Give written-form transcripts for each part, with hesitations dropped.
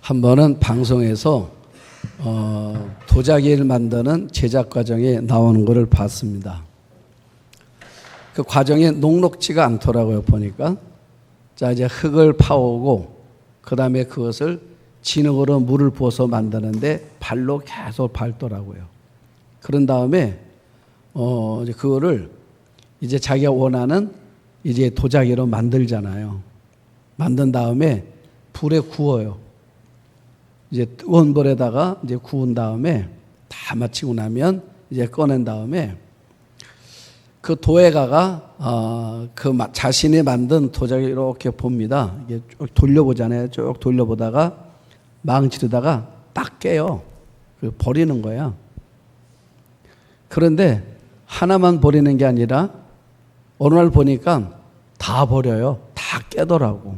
한 번은 방송에서 도자기를 만드는 제작 과정에 나오는 것을 봤습니다. 그 과정이 녹록지가 않더라고요, 보니까. 자, 이제 흙을 파오고, 그 다음에 그것을 진흙으로 물을 부어서 만드는데 발로 계속 밟더라고요. 그런 다음에, 이제 그거를 이제 자기가 원하는 이제 도자기로 만들잖아요. 만든 다음에 불에 구워요. 이제 뜨거운 불에다가 이제 구운 다음에 다 마치고 나면 이제 꺼낸 다음에 그 도예가가 그 자신이 만든 도자기 이렇게 봅니다. 이게 쭉 돌려보잖아요. 쭉 돌려보다가 망치르다가 딱 깨요. 버리는 거야. 그런데 하나만 버리는 게 아니라 어느 날 보니까 다 버려요. 다 깨더라고.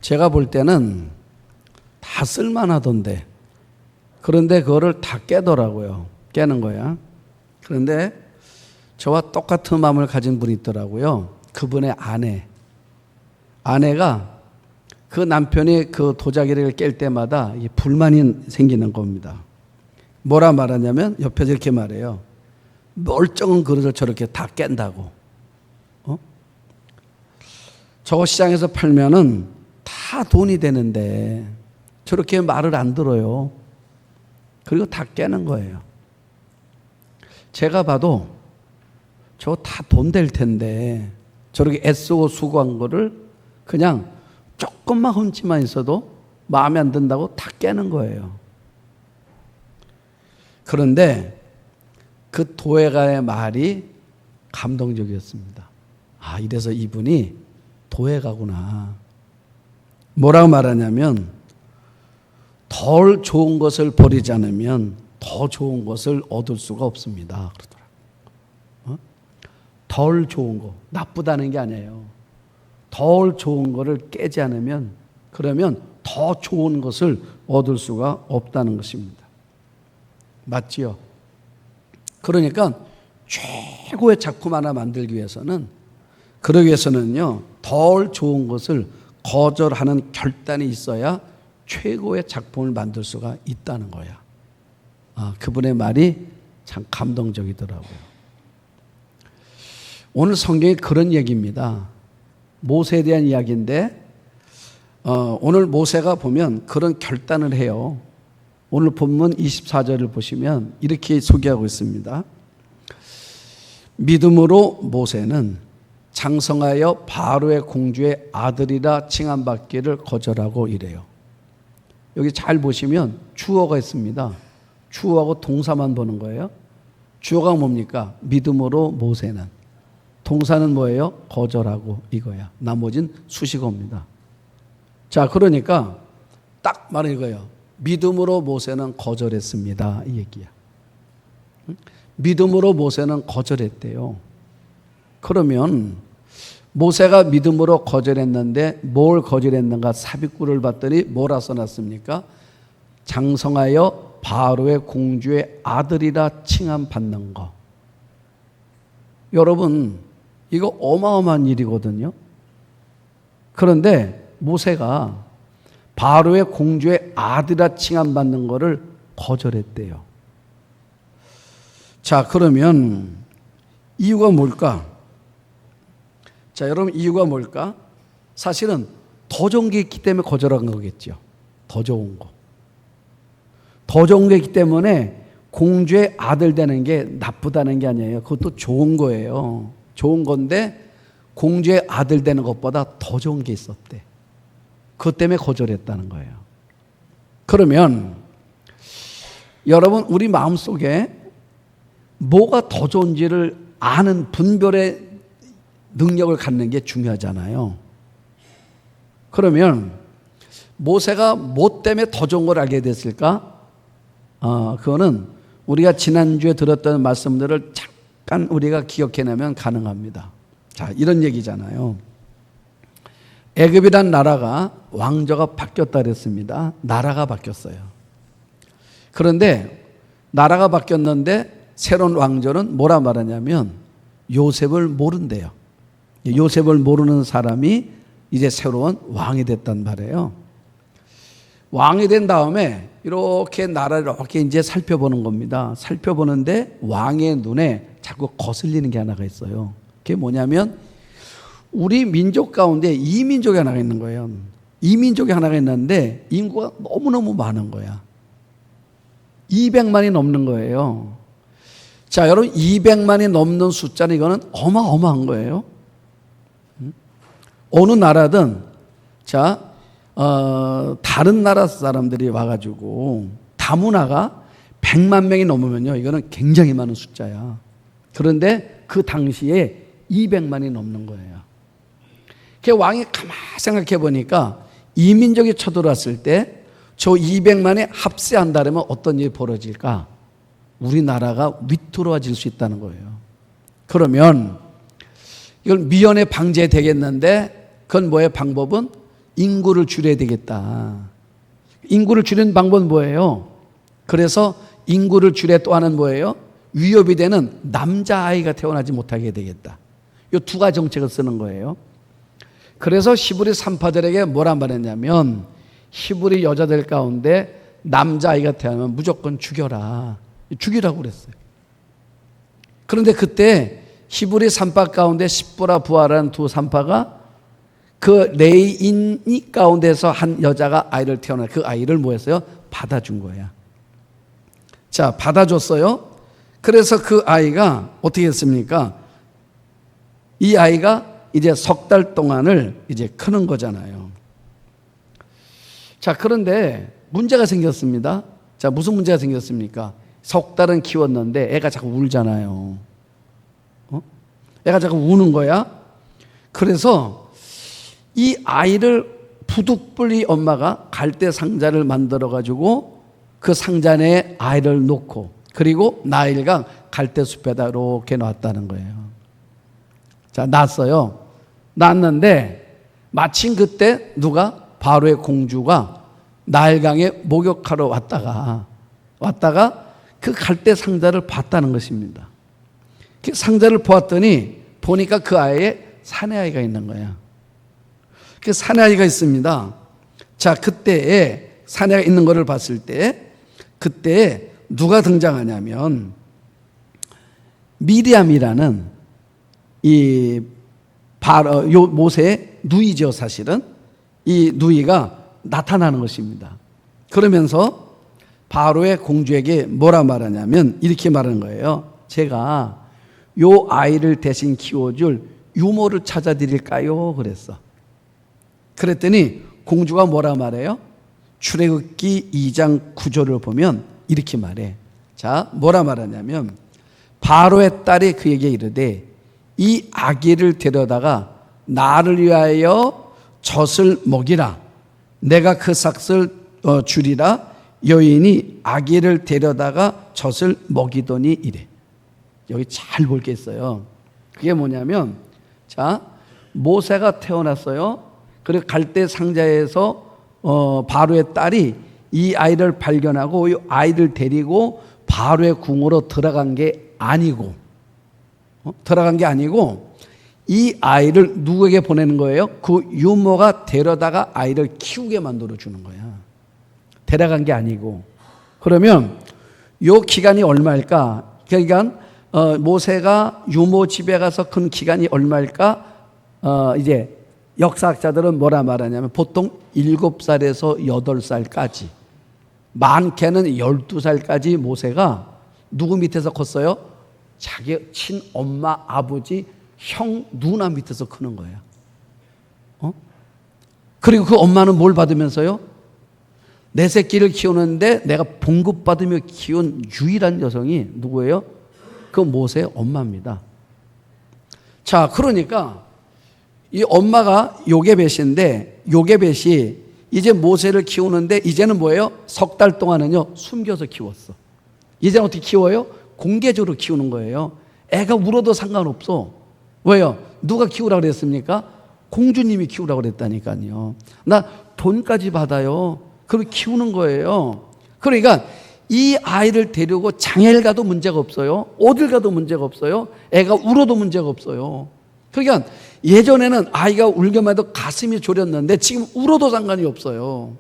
제가 볼 때는 다 쓸만하던데. 그런데 그거를 다 깨더라고요. 깨는 거야. 그런데 저와 똑같은 마음을 가진 분이 있더라고요. 그분의 아내가 그 남편이 그 도자기를 깰 때마다 불만이 생기는 겁니다. 뭐라 말하냐면 옆에서 이렇게 말해요. 멀쩡한 그릇을 저렇게 다 깬다고. 저거 시장에서 팔면은 다 돈이 되는데 저렇게 말을 안 들어요. 그리고 다 깨는 거예요. 제가 봐도 저거 다 돈 될 텐데 저렇게 애쓰고 수고한 거를 그냥 조금만 흠집만 있어도 마음에 안 든다고 다 깨는 거예요. 그런데 그 도예가의 말이 감동적이었습니다. 아, 이래서 이분이 도예가구나. 뭐라고 말하냐면 덜 좋은 것을 버리지 않으면 더 좋은 것을 얻을 수가 없습니다. 그러더라고요. 덜 좋은 거, 나쁘다는 게 아니에요. 덜 좋은 거를 깨지 않으면 그러면 더 좋은 것을 얻을 수가 없다는 것입니다. 맞지요? 그러니까 최고의 작품 하나 만들기 위해서는 그러기 위해서는요, 덜 좋은 것을 거절하는 결단이 있어야 최고의 작품을 만들 수가 있다는 거야. 그분의 말이 참 감동적이더라고요. 오늘 성경에 그런 얘기입니다. 모세에 대한 이야기인데 오늘 모세가 보면 그런 결단을 해요. 오늘 본문 24절을 보시면 이렇게 소개하고 있습니다. 믿음으로 모세는 장성하여 바로의 공주의 아들이라 칭함받기를 거절하고 이래요. 여기 잘 보시면 주어가 있습니다. 주어하고 동사만 보는 거예요. 주어가 뭡니까? 믿음으로 모세는. 동사는 뭐예요? 거절하고 이거야. 나머진 수식어입니다. 자, 그러니까 딱 말은 이거예요. 믿음으로 모세는 거절했습니다. 이 얘기야. 믿음으로 모세는 거절했대요. 그러면 모세가 믿음으로 거절했는데 뭘 거절했는가? 삽입구를 봤더니 뭐라 써놨습니까? 장성하여 바로의 공주의 아들이라 칭함받는 거. 여러분, 이거 어마어마한 일이거든요. 그런데 모세가 바로의 공주의 아들이라 칭함받는 거를 거절했대요. 자, 그러면 이유가 뭘까? 자, 여러분, 이유가 뭘까? 사실은 더 좋은 게 있기 때문에 거절한 거겠죠. 더 좋은 거. 더 좋은 게 있기 때문에 공주의 아들 되는 게 나쁘다는 게 아니에요. 그것도 좋은 거예요. 좋은 건데 공주의 아들 되는 것보다 더 좋은 게 있었대. 그것 때문에 거절했다는 거예요. 그러면 여러분, 우리 마음속에 뭐가 더 좋은지를 아는 분별의 능력을 갖는 게 중요하잖아요. 그러면 모세가 뭐 때문에 더 좋은 걸 알게 됐을까? 그거는 우리가 지난주에 들었던 말씀들을 잠깐 우리가 기억해내면 가능합니다. 자, 이런 얘기잖아요. 애굽이란 나라가 왕조가 바뀌었다 그랬습니다. 나라가 바뀌었어요. 그런데 나라가 바뀌었는데 새로운 왕조는 뭐라 말하냐면 요셉을 모른대요. 요셉을 모르는 사람이 이제 새로운 왕이 됐단 말이에요. 왕이 된 다음에 이렇게 나라를 이렇게 이제 살펴보는 겁니다. 살펴보는데 왕의 눈에 자꾸 거슬리는 게 하나가 있어요. 그게 뭐냐면 우리 민족 가운데 이민족이 하나가 있는 거예요. 이민족이 하나가 있는데 인구가 너무너무 많은 거야. 200만이 넘는 거예요. 자, 여러분 200만이 넘는 숫자는 이거는 어마어마한 거예요. 어느 나라든 자, 다른 나라 사람들이 와가지고 다문화가 100만 명이 넘으면요, 이거는 굉장히 많은 숫자야. 그런데 그 당시에 200만이 넘는 거예요. 그 왕이 가만히 생각해 보니까 이민족이 쳐들어왔을 때 저 200만에 합세한다면 어떤 일이 벌어질까? 우리나라가 위태로워질 수 있다는 거예요. 그러면 이걸 미연에 방지되겠는데 그건 뭐예요? 방법은 인구를 줄여야 되겠다. 인구를 줄이는 방법은 뭐예요? 그래서 인구를 줄여 또 하는 뭐예요? 위협이 되는 남자아이가 태어나지 못하게 되겠다. 이 두 가지 정책을 쓰는 거예요. 그래서 히브리 산파들에게 뭐라 말했냐면 히브리 여자들 가운데 남자아이가 태어나면 무조건 죽여라. 죽이라고 그랬어요. 그런데 그때 히브리 산파 가운데 십보라 부하라는 두 산파가 그 레인이 가운데서 한 여자가 아이를 태어나 그 아이를 뭐 했어요? 받아준 거야. 자, 받아줬어요. 그래서 그 아이가 어떻게 했습니까? 이 아이가 이제 석 달 동안을 이제 크는 거잖아요. 자, 그런데 문제가 생겼습니다. 자, 무슨 문제가 생겼습니까? 석 달은 키웠는데 애가 자꾸 울잖아요. 애가 자꾸 우는 거야. 그래서 이 아이를 부득불이 엄마가 갈대 상자를 만들어 가지고 그 상자 안에 아이를 놓고 그리고 나일강 갈대 숲에다 이렇게 놨다는 거예요. 자, 낳았어요. 낳았는데 마침 그때 누가 바로의 공주가 나일강에 목욕하러 왔다가 그 갈대 상자를 봤다는 것입니다. 그 상자를 보았더니 보니까 그 아이에 사내아이가 있는 거야. 그 사내아이가 있습니다. 자, 그때에 사내아이가 있는 것을 봤을 때 그때 누가 등장하냐면 미리암이라는 이 요 모세의 누이죠. 사실은 이 누이가 나타나는 것입니다. 그러면서 바로의 공주에게 뭐라 말하냐면 이렇게 말하는 거예요. 제가 요 아이를 대신 키워줄 유모를 찾아드릴까요? 그랬어. 그랬더니 공주가 뭐라 말해요? 출애굽기 2장 9절을 보면 이렇게 말해. 자, 뭐라 말하냐면 바로의 딸이 그에게 이르되 이 아기를 데려다가 나를 위하여 젖을 먹이라. 내가 그 삭을 주리라. 여인이 아기를 데려다가 젖을 먹이더니 이래. 여기 잘 볼 게 있어요. 그게 뭐냐면 자, 모세가 태어났어요. 그리고 갈대 상자에서 바로의 딸이 이 아이를 발견하고 이 아이를 데리고 바로의 궁으로 들어간 게 아니고 이 아이를 누구에게 보내는 거예요? 그 유모가 데려다가 아이를 키우게 만들어 주는 거야. 데려간 게 아니고. 그러면 요 기간이 얼마일까? 그러니까 모세가 유모 집에 가서 큰 기간이 얼마일까? 이제 역사학자들은 뭐라 말하냐면 보통 7살에서 8살까지, 많게는 12살까지 모세가 누구 밑에서 컸어요? 자기 친엄마, 아버지, 형, 누나 밑에서 크는 거야. 그리고 그 엄마는 뭘 받으면서요? 내 새끼를 키우는데 내가 봉급받으며 키운 유일한 여성이 누구예요? 그 모세의 엄마입니다. 자, 그러니까 이 엄마가 요게벳인데 요게벳이 이제 모세를 키우는데 이제는 뭐예요? 석 달 동안은요 숨겨서 키웠어. 이제는 어떻게 키워요? 공개적으로 키우는 거예요. 애가 울어도 상관없어. 왜요? 누가 키우라고 그랬습니까? 공주님이 키우라고 그랬다니까요. 나 돈까지 받아요. 그걸 키우는 거예요. 그러니까 이 아이를 데리고 장애를 가도 문제가 없어요. 어딜 가도 문제가 없어요. 애가 울어도 문제가 없어요. 그러니까 예전에는 아이가 울기만 해도 가슴이 졸였는데 지금 울어도 상관이 없어요.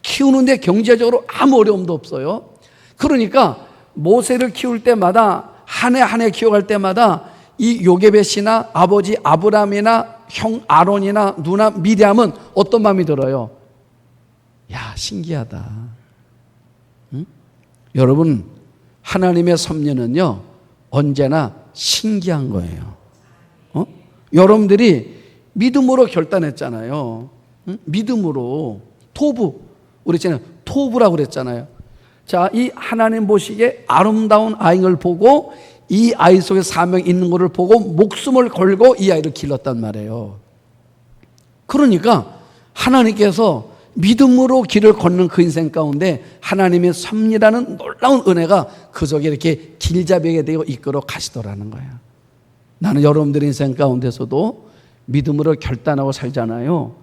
키우는데 경제적으로 아무 어려움도 없어요. 그러니까 모세를 키울 때마다 한 해 한 해 키워갈 때마다 이 요게벳이나 아버지 아브라함이나 형 아론이나 누나 미리암은 어떤 마음이 들어요? 야, 신기하다. 응? 여러분, 하나님의 섭리는요 언제나 신기한 거예요. 여러분들이 믿음으로 결단했잖아요. 응? 믿음으로 토부, 우리 있잖아요 토부라고 그랬잖아요. 자, 이 하나님 보시기에 아름다운 아이를 보고 이 아이 속에 사명이 있는 것을 보고 목숨을 걸고 이 아이를 길렀단 말이에요. 그러니까 하나님께서 믿음으로 길을 걷는 그 인생 가운데 하나님의 섭리라는 놀라운 은혜가 그 속에 이렇게 길잡이게 되어 이끌어 가시더라는 거예요. 나는 여러분들의 인생 가운데서도 믿음으로 결단하고 살잖아요.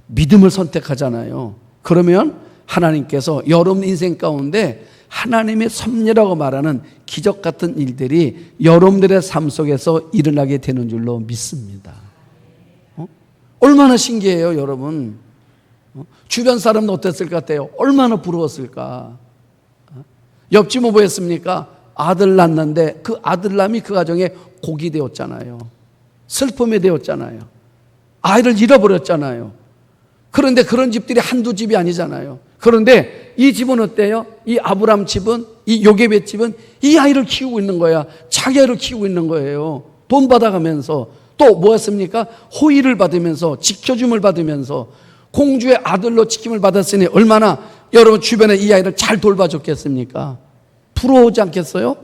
믿음을 선택하잖아요. 그러면 하나님께서 여러분 인생 가운데 하나님의 섭리라고 말하는 기적 같은 일들이 여러분들의 삶 속에서 일어나게 되는 줄로 믿습니다. 얼마나 신기해요, 여러분. 주변 사람은 어땠을 것 같아요? 얼마나 부러웠을까? 옆집 뭐했습니까? 아들 낳는데 그 아들남이 그 가정에 곡이 되었잖아요. 슬픔이 되었잖아요. 아이를 잃어버렸잖아요. 그런데 그런 집들이 한두 집이 아니잖아요. 그런데 이 집은 어때요? 이 아브람 집은, 이 요게벳 집은 이 아이를 키우고 있는 거야. 자기 아이를 키우고 있는 거예요. 돈 받아가면서 또 뭐였습니까? 호의를 받으면서 지켜줌을 받으면서 공주의 아들로 지킴을 받았으니 얼마나 여러분 주변에 이 아이를 잘 돌봐줬겠습니까? 부러우지 않겠어요?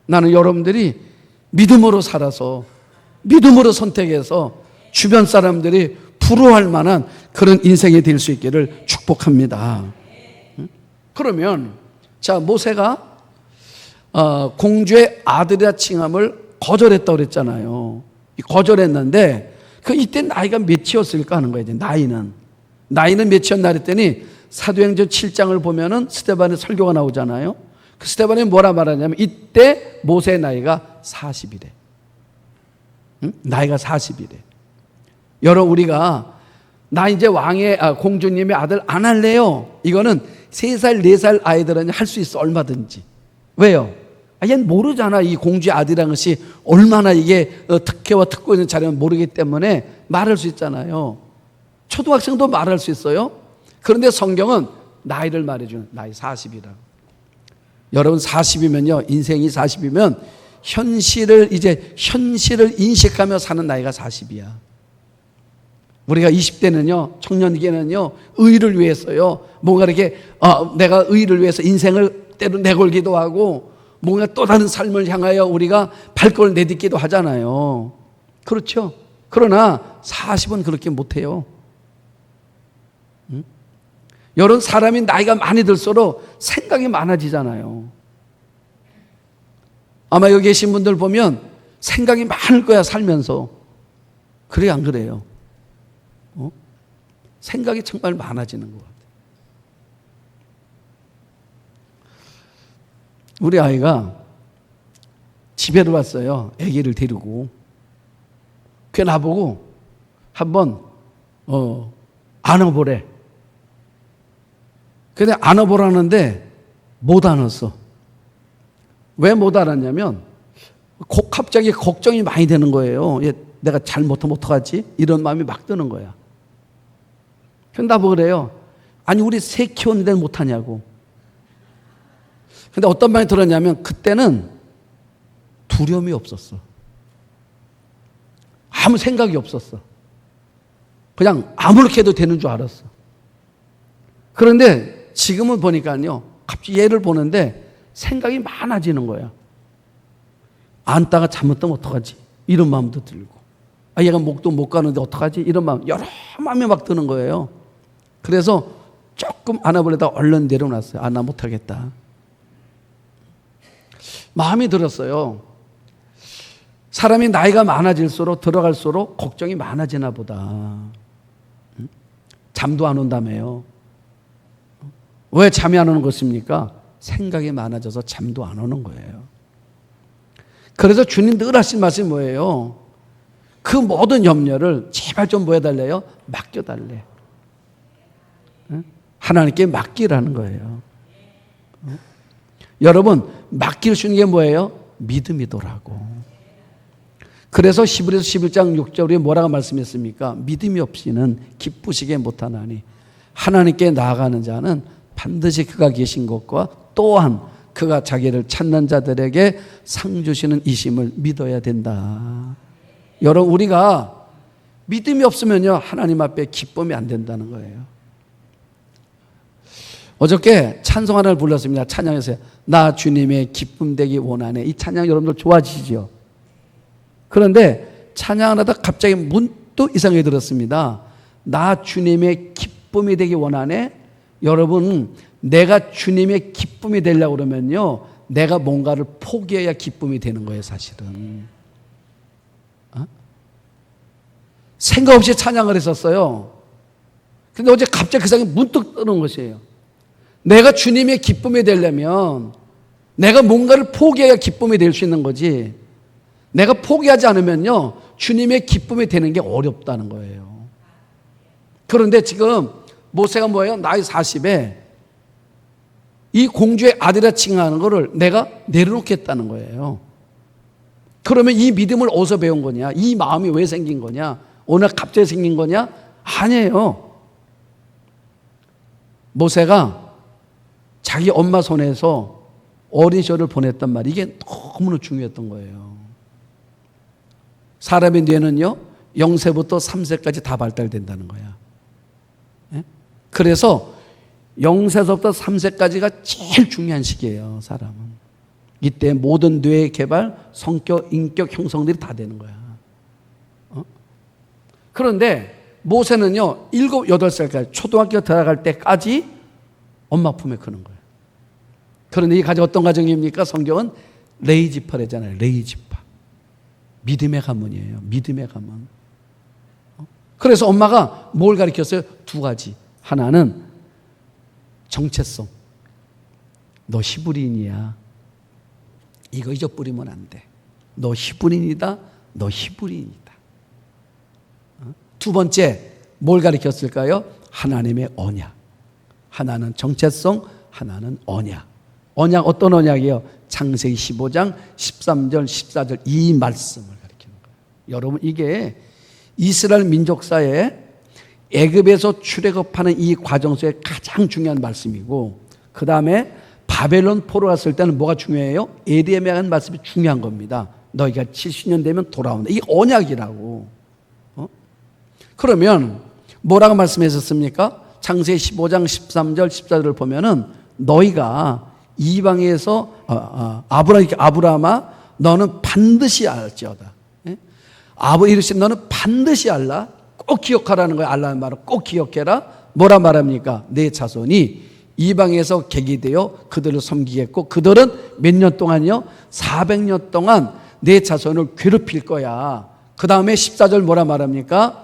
나는 여러분들이 믿음으로 살아서 믿음으로 선택해서 주변 사람들이 부러워할 만한 그런 인생이 될 수 있기를 축복합니다. 그러면 자, 모세가 공주의 아들이라 칭함을 거절했다고 그랬잖아요. 거절했는데 그 이때 나이가 몇이었을까 하는 거예요. 나이는 몇이었나 그랬더니 사도행전 7장을 보면은 스데반의 설교가 나오잖아요. 그 스데반이 뭐라 말하냐면 이때 모세의 나이가 40이래. 나이가 40이래. 여러분, 우리가 나 이제 공주님의 아들 안 할래요. 이거는 3살, 4살 아이들은 할 수 있어, 얼마든지. 왜요? 얘는 모르잖아. 이 공주의 아들이라는 것이 얼마나 이게 특혜와 특권을 자리면 모르기 때문에 말할 수 있잖아요. 초등학생도 말할 수 있어요. 그런데 성경은 나이를 말해주는, 나이 40이라고. 여러분 40이면요, 인생이 40이면 현실을 인식하며 사는 나이가 40이야. 우리가 20대는요, 청년기에는요, 의를 위해서요, 뭔가 이렇게, 내가 의를 위해서 인생을 때로 내걸기도 하고, 뭔가 또 다른 삶을 향하여 우리가 발걸음을 내딛기도 하잖아요. 그렇죠? 그러나 40은 그렇게 못해요. 여러분, 사람이 나이가 많이 들수록 생각이 많아지잖아요. 아마 여기 계신 분들 보면 생각이 많을 거야, 살면서. 그래, 안 그래요? 생각이 정말 많아지는 것 같아요. 우리 아이가 집에를 왔어요. 아기를 데리고. 그 나보고 한번 안아보래. 근데 안아보라는데 못 안았어. 왜 못 안았냐면 갑자기 걱정이 많이 되는 거예요. 내가 잘못하면 어떡하지? 이런 마음이 막 드는 거야. 근데 나보고 그래요. 아니, 우리 새 키웠는데 못하냐고. 근데 어떤 말이 들었냐면 그때는 두려움이 없었어. 아무 생각이 없었어. 그냥 아무렇게 해도 되는 줄 알았어. 그런데 지금은 보니까요, 갑자기 얘를 보는데 생각이 많아지는 거야. 안다가 잘못하면 어떡하지? 이런 마음도 들고. 얘가 목도 못 가는데 어떡하지? 이런 마음, 여러 마음이 막 드는 거예요. 그래서 조금 안아보려다가 얼른 내려놨어요. 나 못하겠다. 마음이 들었어요. 사람이 나이가 많아질수록 들어갈수록 걱정이 많아지나 보다. 잠도 안 온다며요. 왜 잠이 안 오는 것입니까? 생각이 많아져서 잠도 안 오는 거예요. 그래서 주님 늘 하신 말씀이 뭐예요? 그 모든 염려를 제발 좀 뭐 해달래요? 맡겨달래. 하나님께 맡기라는 거예요. 여러분, 맡길 수 있는 게 뭐예요? 믿음이더라고. 그래서 히브리서 11장 6절에 뭐라고 말씀했습니까? 믿음이 없이는 기쁘시게 못하나니 하나님께 나아가는 자는 반드시 그가 계신 것과 또한 그가 자기를 찾는 자들에게 상 주시는 이심을 믿어야 된다. 여러분, 우리가 믿음이 없으면요, 하나님 앞에 기쁨이 안 된다는 거예요. 어저께 찬송 하나를 불렀습니다. 찬양에서 나 주님의 기쁨 되기 원하네. 이 찬양 여러분들 좋아지시죠? 그런데 찬양하다 갑자기 문득 이상하게 들었습니다. 나 주님의 기쁨이 되기 원하네. 여러분, 내가 주님의 기쁨이 되려고 그러면요, 내가 뭔가를 포기해야 기쁨이 되는 거예요, 사실은. 생각 없이 찬양을 했었어요. 근데 어제 갑자기 그 생각이 문득 뜨는 것이에요. 내가 주님의 기쁨이 되려면 내가 뭔가를 포기해야 기쁨이 될 수 있는 거지, 내가 포기하지 않으면요, 주님의 기쁨이 되는 게 어렵다는 거예요. 그런데 지금 모세가 뭐예요? 나이 40에 이 공주의 아들이라 칭하는 거를 내가 내려놓겠다는 거예요. 그러면 이 믿음을 어디서 배운 거냐? 이 마음이 왜 생긴 거냐? 오늘 갑자기 생긴 거냐? 아니에요. 모세가 자기 엄마 손에서 어린 시절을 보냈단 말이에요. 이게 너무나 중요했던 거예요. 사람의 뇌는요, 0세부터 3세까지 다 발달된다는 거야. 그래서 0세부터 3세까지가 제일 중요한 시기예요, 사람은. 이때 모든 뇌의 개발, 성격, 인격 형성들이 다 되는 거야. 그런데 모세는요, 7, 8살까지 초등학교 들어갈 때까지 엄마 품에 크는 거예요. 그런데 이 가정 어떤 가정입니까? 성경은 레이지파래잖아요. 레이지파. 믿음의 가문이에요. 믿음의 가문. 그래서 엄마가 뭘 가르쳤어요? 2가지. 하나는 정체성. 너 히브리인이야. 이거 잊어버리면 안 돼. 너 히브리인이다. 너 히브리인이다. 2번째, 뭘 가르쳤을까요? 하나님의 언약. 하나는 정체성, 하나는 언약. 언약, 어떤 언약이에요? 창세기 15장 13절 14절 이 말씀을 가르치는 거예요. 여러분, 이게 이스라엘 민족사에 애굽에서 출애굽하는 이 과정 속에 가장 중요한 말씀이고, 그 다음에 바벨론 포로 갔을 때는 뭐가 중요해요? 에레미야의 말씀이 중요한 겁니다. 너희가 70년 되면 돌아온다. 이게 언약이라고. 그러면 뭐라고 말씀하셨습니까? 창세기 15장 13절 14절을 보면은 너희가 이방에서 아브라함아 너는 반드시 알지어다. 이르시되 너는 반드시 알라. 꼭 기억하라는 거예요. 알라는 말은 꼭 기억해라. 뭐라 말합니까? 내 자손이 이방에서 객이 되어 그들을 섬기겠고 그들은 몇 년 동안요? 400년 동안 내 자손을 괴롭힐 거야. 그 다음에 14절 뭐라 말합니까?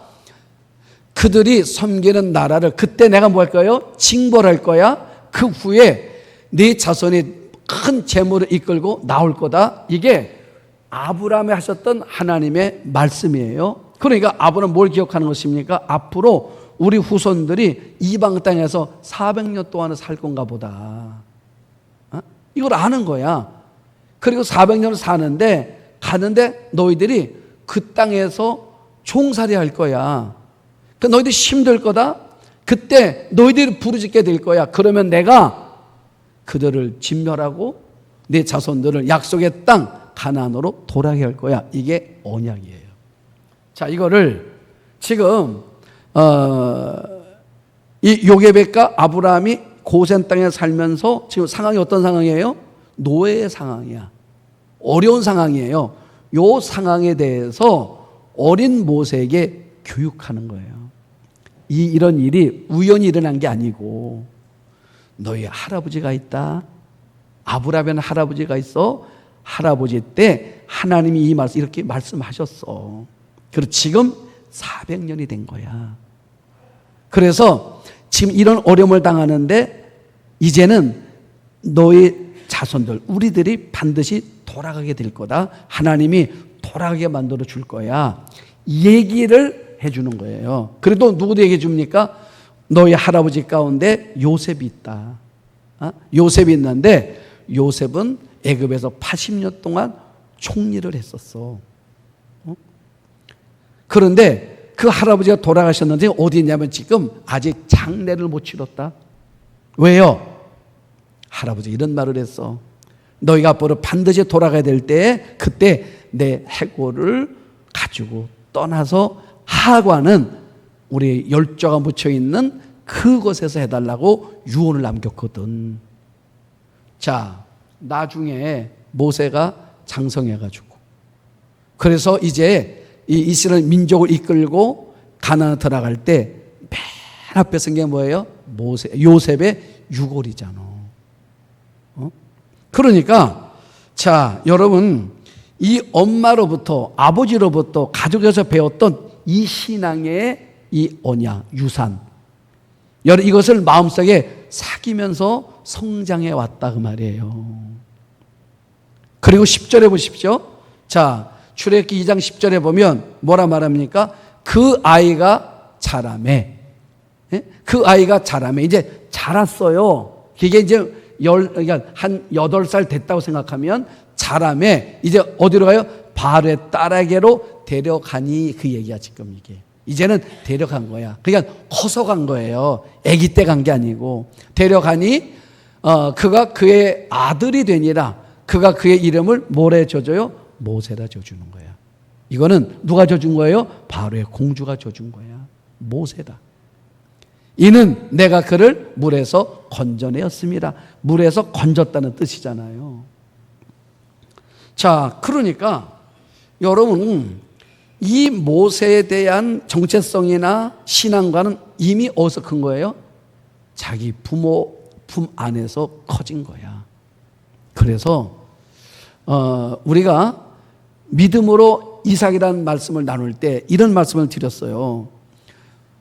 그들이 섬기는 나라를 그때 내가 뭐 할 거예요? 징벌할 거야. 그 후에 네 자손이 큰 재물을 이끌고 나올 거다. 이게 아브라함이 하셨던 하나님의 말씀이에요. 그러니까 아브라함은 뭘 기억하는 것입니까? 앞으로 우리 후손들이 이방 땅에서 400년 동안은 살 건가 보다. 이걸 아는 거야. 그리고 400년을 사는데 가는데 너희들이 그 땅에서 종살이 할 거야. 그 너희들이 힘들 거다. 그때 너희들이 부르짖게 될 거야. 그러면 내가 그들을 진멸하고 내 자손들을 약속의 땅 가나안으로 돌아가게 할 거야. 이게 언약이에요. 자, 이거를 지금 이 요게벳과 아브라함이 고센 땅에 살면서 지금 상황이 어떤 상황이에요? 노예의 상황이야. 어려운 상황이에요. 이 상황에 대해서 어린 모세에게 교육하는 거예요. 이런 일이 우연히 일어난 게 아니고 너희 할아버지가 있다. 아브라함에는 할아버지가 있어. 할아버지 때 하나님이 이 말씀 이렇게 말씀하셨어. 그리고 지금 400년이 된 거야. 그래서 지금 이런 어려움을 당하는데 이제는 너희 자손들 우리들이 반드시 돌아가게 될 거다. 하나님이 돌아가게 만들어 줄 거야. 얘기를 해주는 거예요. 그래도 누구도 얘기해 줍니까? 너희 할아버지 가운데 요셉이 있다. 요셉이 있는데 요셉은 애굽에서 80년 동안 총리를 했었어. 그런데 그 할아버지가 돌아가셨는데 어디 있냐면 지금 아직 장례를 못 치렀다. 왜요? 할아버지 이런 말을 했어. 너희가 앞으로 반드시 돌아가야 될 때에 그때 내 해골을 가지고 떠나서 하관은 우리 열조가 묻혀있는 그곳에서 해달라고 유언을 남겼거든. 자, 나중에 모세가 장성해가지고 그래서 이제 이 이스라엘 민족을 이끌고 가나안 들어갈 때 맨 앞에 쓴 게 뭐예요? 요셉의 유골이잖아. 그러니까 자, 여러분 이 엄마로부터 아버지로부터 가족에서 배웠던 이 신앙의 이 언약, 유산, 여러분 이것을 마음속에 사귀면서 성장해 왔다 그 말이에요. 그리고 10절에 보십시오. 자, 출애굽기 2장 10절에 보면 뭐라 말합니까? 그 아이가 자라매. 그 아이가 자라매. 이제 자랐어요. 그게 이제 그러니까 한 8살 됐다고 생각하면 자라매. 이제 어디로 가요? 바로의 딸에게로 데려가니 그 얘기야 지금 이게. 이제는 데려간 거야. 그러니까 커서 간 거예요. 아기 때 간 게 아니고. 데려가니 그가 그의 아들이 되니라. 그가 그의 이름을 뭐래 줘줘요? 모세라 줘주는 거야. 이거는 누가 줘준 거예요? 바로의 공주가 줘준 거야. 모세다. 이는 내가 그를 물에서 건져내었습니다. 물에서 건졌다는 뜻이잖아요. 자, 그러니까 여러분 이 모세에 대한 정체성이나 신앙과는 이미 어디서 큰 거예요? 자기 부모 품 안에서 커진 거야. 그래서 우리가 믿음으로 이삭이라는 말씀을 나눌 때 이런 말씀을 드렸어요.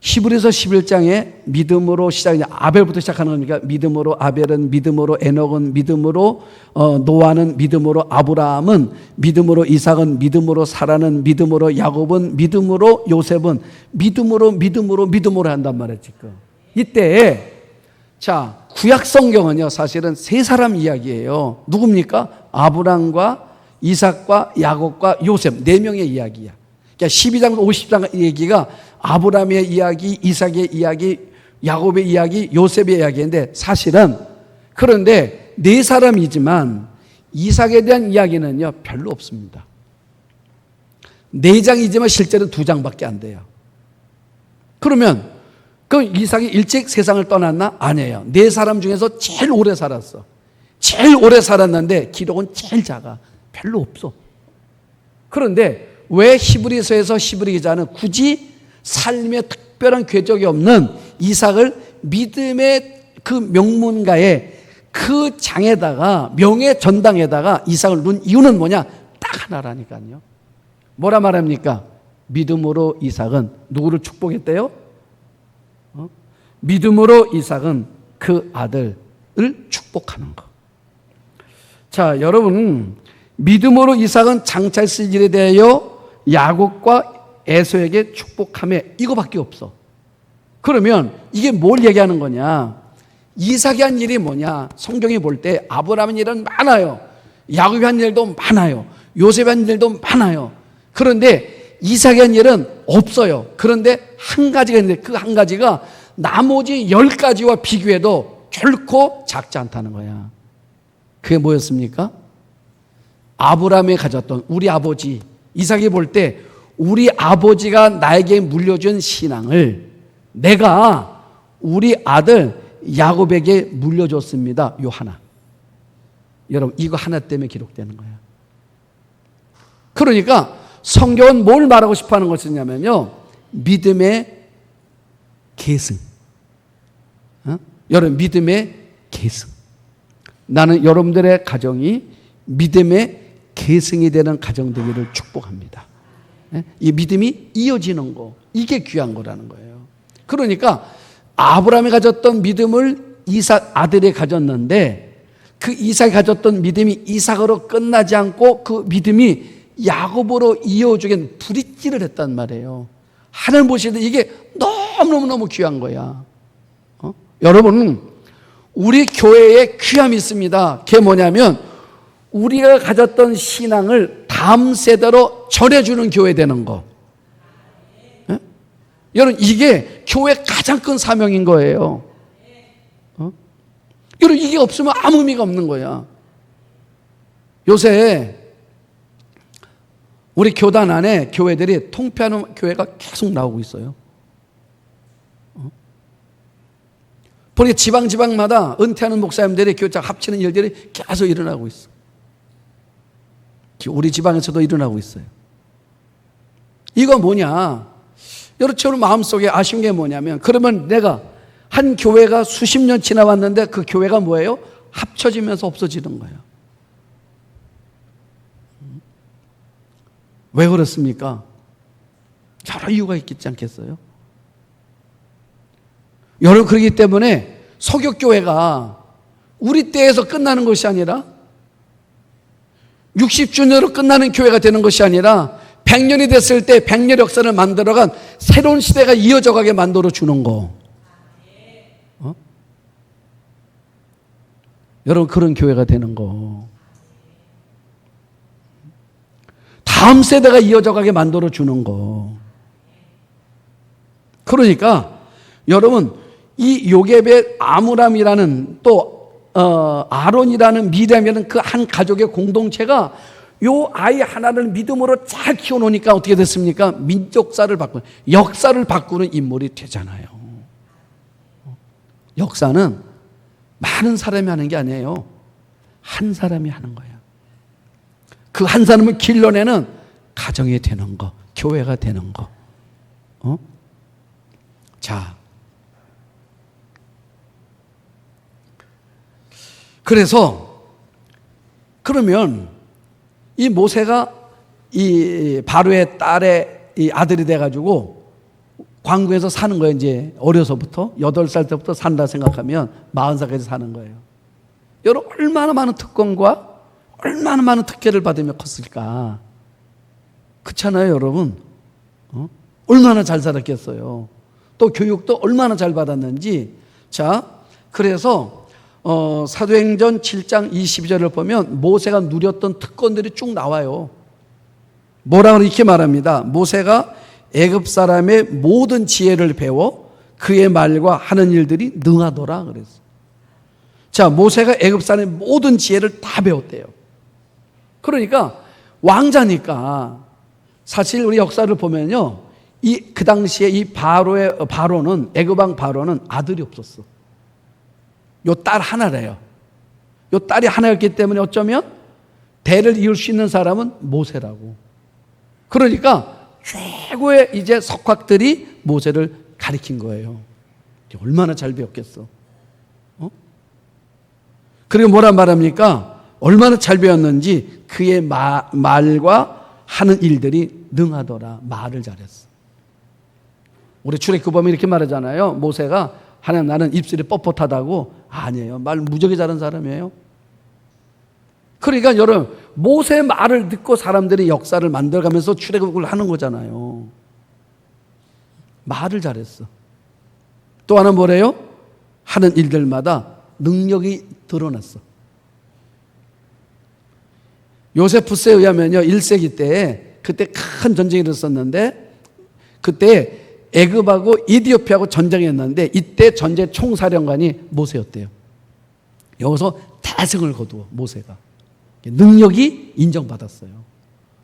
히브리서 11장에 믿음으로 시작이냐 아벨부터 시작하는 겁니까? 믿음으로 아벨은 믿음으로 에녹은 믿음으로 노아는 믿음으로 아브라함은 믿음으로 이삭은 믿음으로 사라는 믿음으로 야곱은 믿음으로 요셉은 믿음으로 한단 말이에요 지금. 이때 자 구약 성경은요 사실은 세 사람 이야기예요. 누굽니까? 아브라함과 이삭과 야곱과 요셉 네 명의 이야기야. 그러니까 12장부터 50장 얘기가 아브라함의 이야기, 이삭의 이야기, 야곱의 이야기, 요셉의 이야기인데 사실은 그런데 네 사람이지만 이삭에 대한 이야기는요 별로 없습니다. 4장이지만 실제로 2장밖에 안 돼요. 그러면 그 이삭이 일찍 세상을 떠났나? 아니에요. 네 사람 중에서 제일 오래 살았어. 제일 오래 살았는데 기록은 제일 작아. 별로 없어. 그런데 왜 히브리서에서 히브리 기자는 굳이 삶에 특별한 궤적이 없는 이삭을 믿음의 그 명문가의 그 장에다가 명예 전당에다가 이삭을 놓은 이유는 뭐냐? 딱 하나라니까요. 뭐라 말합니까? 믿음으로 이삭은 누구를 축복했대요? 믿음으로 이삭은 그 아들을 축복하는 거. 자, 여러분 믿음으로 이삭은 장차 있을 일에 대하여 야곱과 에서에게 축복하며 이거밖에 없어. 그러면 이게 뭘 얘기하는 거냐? 이삭이 한 일이 뭐냐? 성경에 볼 때 아브라함의 일은 많아요. 야곱이 한 일도 많아요. 요셉이 한 일도 많아요. 그런데 이삭이 한 일은 없어요. 그런데 한 가지가 있는데 그 한 가지가 나머지 10가지와 비교해도 결코 작지 않다는 거야. 그게 뭐였습니까? 아브라함이 가졌던 우리 아버지 이삭이 볼 때 우리 아버지가 나에게 물려준 신앙을 내가 우리 아들 야곱에게 물려줬습니다. 요 하나. 여러분 이거 하나 때문에 기록되는 거야. 그러니까 성경은 뭘 말하고 싶어하는 것이냐면요. 믿음의 계승. 여러분 믿음의 계승. 나는 여러분들의 가정이 믿음의 계승이 되는 가정 되기를 축복합니다. 이 믿음이 이어지는 거, 이게 귀한 거라는 거예요. 그러니까 아브라함이 가졌던 믿음을 이삭 아들이 가졌는데 그 이삭이 가졌던 믿음이 이삭으로 끝나지 않고 그 믿음이 야곱으로 이어주긴 브릿지를 했단 말이에요. 하늘 보시는데 이게 너무너무 귀한 거야. 여러분, 우리 교회에 귀함이 있습니다. 그게 뭐냐면 우리가 가졌던 신앙을 다음 세대로 전해주는 교회 되는 거. 예? 여러분, 이게 교회 가장 큰 사명인 거예요. 여러분, 이게 없으면 아무 의미가 없는 거야. 요새 우리 교단 안에 교회들이 통폐하는 교회가 계속 나오고 있어요. 보니까 지방마다 은퇴하는 목사님들이 교회 합치는 일들이 계속 일어나고 있어. 우리 지방에서도 일어나고 있어요. 이거 뭐냐? 여러분 마음속에 아쉬운 게 뭐냐면, 그러면 내가 한 교회가 수십 년 지나왔는데 그 교회가 뭐예요? 합쳐지면서 없어지는 거예요. 왜 그렇습니까? 여러 이유가 있겠지 않겠어요? 여러분, 그렇기 때문에 서교교회가 우리 때에서 끝나는 것이 아니라 60주년으로 끝나는 교회가 되는 것이 아니라 100년이 됐을 때 100년 역사를 만들어간 새로운 시대가 이어져 가게 만들어 주는 거. 여러분, 그런 교회가 되는 거. 다음 세대가 이어져 가게 만들어 주는 거. 그러니까 여러분, 이 요셉의 아므람이라는 또 아론이라는 미리암이라는 그 한 가족의 공동체가 요 아이 하나를 믿음으로 잘 키워놓으니까 어떻게 됐습니까? 민족사를 바꾸는, 역사를 바꾸는 인물이 되잖아요. 역사는 많은 사람이 하는 게 아니에요. 한 사람이 하는 거예요. 그 한 사람을 길러내는 가정이 되는 거, 교회가 되는 거. 자, 그래서 그러면 이 모세가 이 바로의 딸의 이 아들이 돼가지고 광구에서 사는 거예요. 이제 어려서부터 8살 때부터 산다 생각하면 40살까지 사는 거예요. 여러분, 얼마나 많은 특권과 얼마나 많은 특혜를 받으며 컸을까? 그렇잖아요, 여러분. 얼마나 잘 살았겠어요. 또 교육도 얼마나 잘 받았는지. 자, 그래서 사도행전 7장 22절을 보면 모세가 누렸던 특권들이 쭉 나와요. 뭐라고 이렇게 말합니다. 모세가 애굽 사람의 모든 지혜를 배워 그의 말과 하는 일들이 능하더라 그랬어. 자, 모세가 애굽 사람의 모든 지혜를 다 배웠대요. 그러니까 왕자니까 사실 우리 역사를 보면요, 그 당시에 이 바로는 애굽 왕 바로는 아들이 없었어. 요 딸 하나래요. 요 딸이 하나였기 때문에 어쩌면 대를 이을 수 있는 사람은 모세라고. 그러니까 최고의 이제 석학들이 모세를 가리킨 거예요. 얼마나 잘 배웠겠어. 그리고 뭐란 말합니까? 얼마나 잘 배웠는지 그의 말과 하는 일들이 능하더라. 말을 잘했어. 우리 출애굽보면 이렇게 말하잖아요. 모세가 하나님 나는 입술이 뻣뻣하다고. 아니에요. 말 무지하게 잘하는 사람이에요. 그러니까 여러분, 모세의 말을 듣고 사람들이 역사를 만들어가면서 출애굽을 하는 거잖아요. 말을 잘했어. 또 하나 뭐래요? 하는 일들마다 능력이 드러났어. 요세푸스에 의하면요, 1세기 때에 그때 큰 전쟁이 일어났었는데 그때 애굽하고 이디오피아하고 전쟁했는데 이때 전제 총사령관이 모세였대요. 여기서 대승을 거두어 모세가. 능력이 인정받았어요.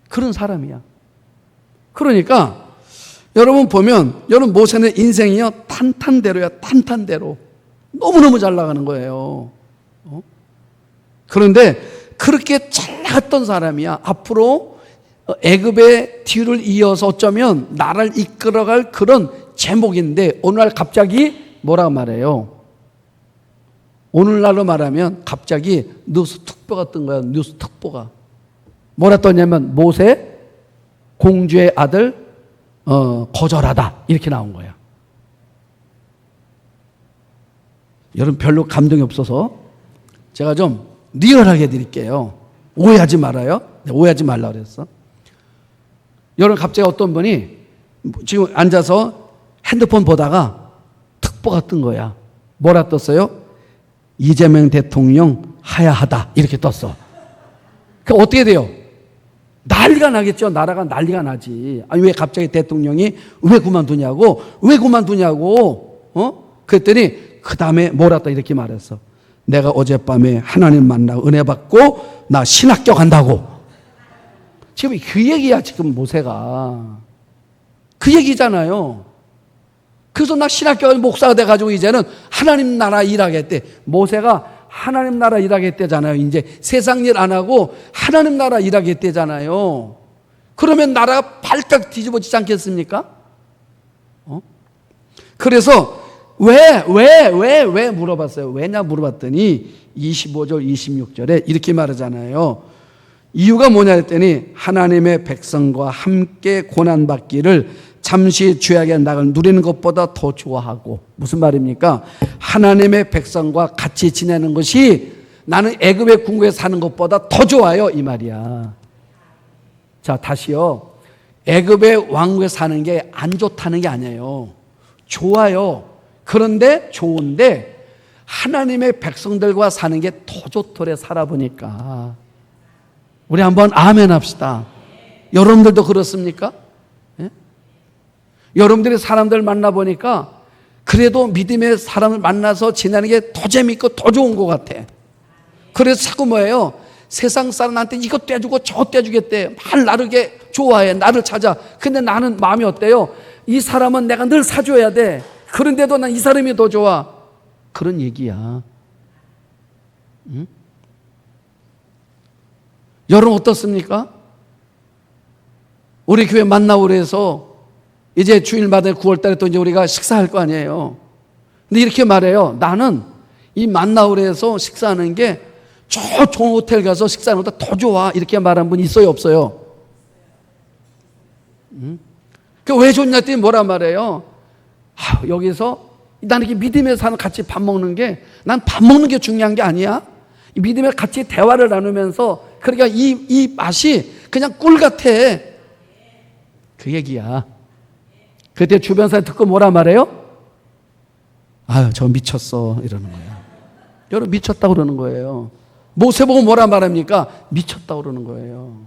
그런 사람이야. 그러니까 여러분 보면 여러분 모세는 인생이요 탄탄대로야. 탄탄대로. 너무너무 잘 나가는 거예요. 그런데 그렇게 잘 나갔던 사람이야. 앞으로 애굽의 뒤를 이어서 어쩌면 나라를 이끌어갈 그런 제목인데 오늘날 갑자기 뭐라고 말해요? 오늘날로 말하면 갑자기 뉴스 특보가 뜬 거야. 뉴스 특보가. 뭐라 떴냐면 모세 공주의 아들 거절하다 이렇게 나온 거야. 여러분 별로 감동이 없어서 제가 좀 리얼하게 드릴게요. 오해하지 말아요. 오해하지 말라 그랬어. 여러분 갑자기 어떤 분이 지금 앉아서 핸드폰 보다가 특보가 뜬 거야. 뭐라 떴어요? 이재명 대통령 하야하다 이렇게 떴어. 그 어떻게 돼요? 난리가 나겠죠. 나라가 난리가 나지. 아니 왜 갑자기 대통령이 왜 그만두냐고? 왜 그만두냐고? 그랬더니 그 다음에 뭐라 떴 이렇게 말했어. 내가 어젯밤에 하나님 만나고 은혜 받고 나 신학교 간다고. 지금 그 얘기야 지금 모세가. 그 얘기잖아요. 그래서 나 신학교 목사가 돼가지고 이제는 하나님 나라 일하겠대. 모세가 하나님 나라 일하겠대잖아요. 이제 세상 일 안 하고 하나님 나라 일하겠대잖아요. 그러면 나라가 발칵 뒤집어지지 않겠습니까? 그래서 왜 물어봤어요. 왜냐 물어봤더니 25절 26절에 이렇게 말하잖아요. 이유가 뭐냐 했더니 하나님의 백성과 함께 고난받기를 잠시 죄악의 낙을 누리는 것보다 더 좋아하고. 무슨 말입니까? 하나님의 백성과 같이 지내는 것이 나는 애굽의 궁궐에 사는 것보다 더 좋아요 이 말이야. 자 다시요. 애굽의 왕국에 사는 게 안 좋다는 게 아니에요. 좋아요. 그런데 좋은데 하나님의 백성들과 사는 게 더 좋더래 살아보니까. 우리 한번 아멘 합시다. 여러분들도 그렇습니까? 예? 여러분들이 사람들 만나보니까 그래도 믿음의 사람을 만나서 지내는 게 더 재밌고 더 좋은 것 같아. 그래서 자꾸 뭐예요? 세상 사람한테 이것 떼주고 저것 떼주겠대. 말 나르게 좋아해. 나를 찾아. 근데 나는 마음이 어때요? 이 사람은 내가 늘 사줘야 돼. 그런데도 난 이 사람이 더 좋아. 그런 얘기야. 응? 여러분 어떻습니까? 우리 교회 만나고 그래서 이제 주일마다 9월달에 또 이제 우리가 식사할 거 아니에요. 근데 이렇게 말해요. 나는 이 만나고 그래서 식사하는 게 저 좋은 호텔 가서 식사하는 것보다 더 좋아. 이렇게 말한 분 있어요, 없어요? 그 왜 좋냐 했더니 뭐라 말해요? 여기서 나는 이렇게 믿음의 사람 같이 밥 먹는 게 난 밥 먹는 게 중요한 게 아니야. 믿음의 같이 대화를 나누면서 그러니까 이 맛이 그냥 꿀 같아. 그 얘기야. 그때 주변 사람 듣고 뭐라 말해요? 아유, 저 미쳤어. 이러는 거야. 여러분 미쳤다고 그러는 거예요. 모세 보고 뭐라 말합니까? 미쳤다고 그러는 거예요.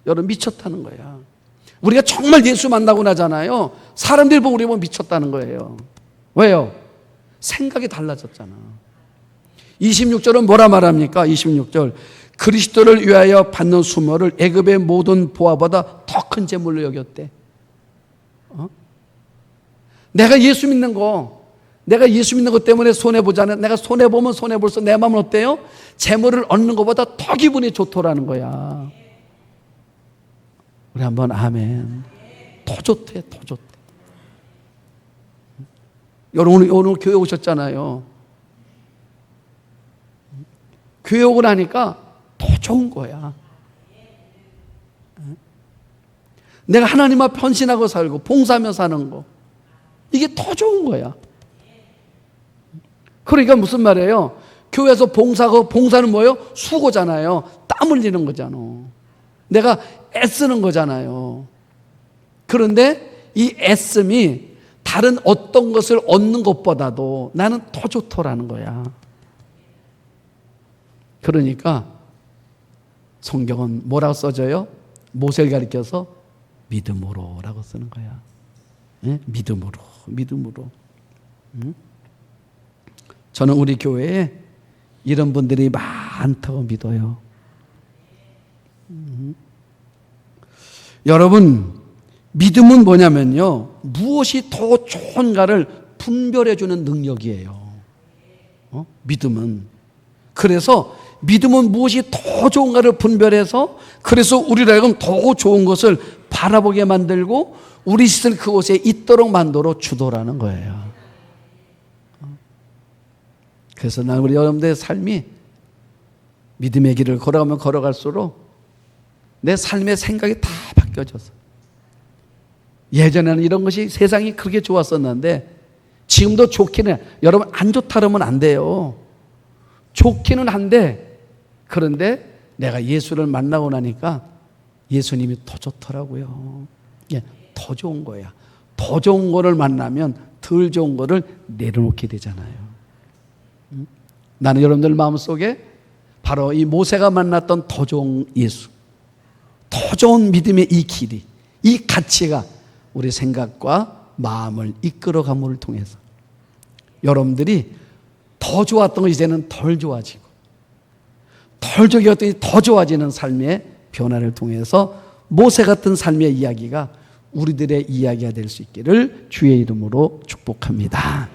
여러분 미쳤다는 거야. 우리가 정말 예수 만나고 나잖아요. 사람들이 보고 우리 보면 미쳤다는 거예요. 왜요? 생각이 달라졌잖아. 26절은 뭐라 말합니까? 26절. 그리스도를 위하여 받는 수모를 애굽의 모든 보화보다 더 큰 재물로 여겼대. 내가 예수 믿는 것 때문에 손해보자는, 내가 손해보면 손해볼수록 내 마음은 어때요? 재물을 얻는 것보다 더 기분이 좋더라는 거야. 우리 한번 아멘. 더 좋대, 더 좋대. 여러분 오늘 교회 오셨잖아요. 교회 오고 나니까 더 좋은 거야. 내가 하나님 앞에 헌신하고 살고 봉사하며 사는 거, 이게 더 좋은 거야. 그러니까 무슨 말이에요? 교회에서 봉사하고, 봉사는 뭐예요? 수고잖아요. 땀 흘리는 거잖아. 내가 애쓰는 거잖아요. 그런데 이 애씀이 다른 어떤 것을 얻는 것보다도 나는 더 좋더라는 거야. 그러니까 성경은 뭐라고 써져요? 모세를 가리켜서 믿음으로라고 쓰는 거야. 네? 믿음으로. 저는 우리 교회에 이런 분들이 많다고 믿어요. 여러분, 믿음은 뭐냐면요, 무엇이 더 좋은가를 분별해주는 능력이에요. 믿음은. 그래서 믿음은 무엇이 더 좋은가를 분별해서, 그래서 우리로 하여금 더 좋은 것을 바라보게 만들고 우리 시설 그곳에 있도록 만들어 주도라는 거예요. 그래서 난 우리 여러분들의 삶이 믿음의 길을 걸어가면 걸어갈수록 내 삶의 생각이 다 바뀌어졌어. 예전에는 이런 것이 세상이 그렇게 좋았었는데 지금도 좋기는 해. 여러분 안 좋다 그러면 안 돼요. 좋기는 한데, 그런데 내가 예수를 만나고 나니까 예수님이 더 좋더라고요. 예, 더 좋은 거야. 더 좋은 거를 만나면 덜 좋은 거를 내려놓게 되잖아요. 나는 여러분들 마음속에 바로 이 모세가 만났던 더 좋은 예수, 더 좋은 믿음의 이 길이, 이 가치가 우리 생각과 마음을 이끌어감을 통해서 여러분들이 더 좋았던 거 이제는 덜 좋아지고, 덜 좋았더니 더 좋아지는 삶의 변화를 통해서 모세 같은 삶의 이야기가 우리들의 이야기가 될 수 있기를 주의 이름으로 축복합니다.